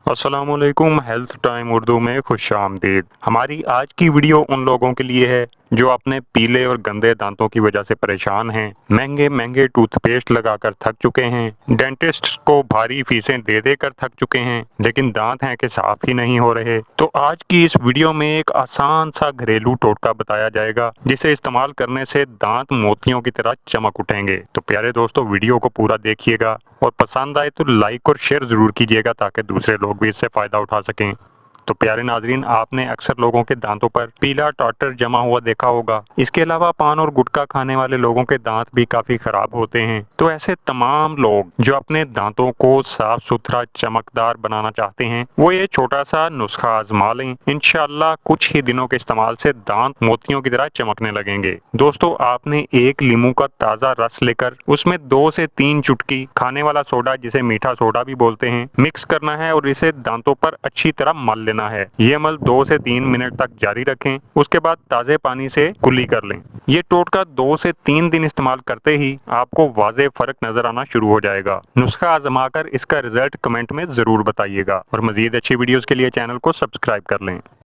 अस्सलामुअलैकुम। Health time Urdu में खुशामदीद। हमारी आज की वीडियो उन लोगों के लिए है जो अपने पीले और गंदे दांतों की वजह से परेशान हैं, महंगे महंगे टूथपेस्ट लगाकर थक चुके हैं, डेंटिस्ट को भारी फीसें दे देकर थक चुके हैं, लेकिन दांत हैं कि साफ ही नहीं हो रहे। तो आज की इस वीडियो में एक आसान सा घरेलू टोटका बताया जाएगा जिसे इस्तेमाल करने से दांत मोतियों की तरह चमक उठेंगे। तो प्यारे दोस्तों, वीडियो को पूरा देखिएगा और पसंद आए तो लाइक और शेयर जरूर कीजिएगा ताकि दूसरे लोग भी इससे फायदा उठा सकें। तो प्यारे नाजरीन, आपने अक्सर लोगों के दांतों पर पीला टाटर जमा हुआ देखा होगा। इसके अलावा पान और गुटखा खाने वाले लोगों के दांत भी काफी खराब होते हैं। तो ऐसे तमाम लोग जो अपने दांतों को साफ सुथरा चमकदार बनाना चाहते हैं, वो ये छोटा सा नुस्खा आजमा लें। इंशाल्लाह कुछ ही दिनों के इस्तेमाल से दांत मोतियों की तरह चमकने लगेंगे। दोस्तों, आपने एक लीमू का ताजा रस लेकर उसमें 2 से 3 चुटकी खाने वाला सोडा, जिसे मीठा सोडा भी बोलते हैं, मिक्स करना है और इसे दांतों पर अच्छी तरह मल लेना है। ये अमल 2 से 3 मिनट तक जारी रखें। उसके बाद ताजे पानी से कुल्ली कर लें। ये टोटका 2 से 3 दिन इस्तेमाल करते ही आपको वाज़ेह फर्क नजर आना शुरू हो जाएगा। नुस्खा आजमा कर इसका रिजल्ट कमेंट में जरूर बताइएगा और मजीद अच्छी वीडियोस के लिए चैनल को सब्सक्राइब कर लें।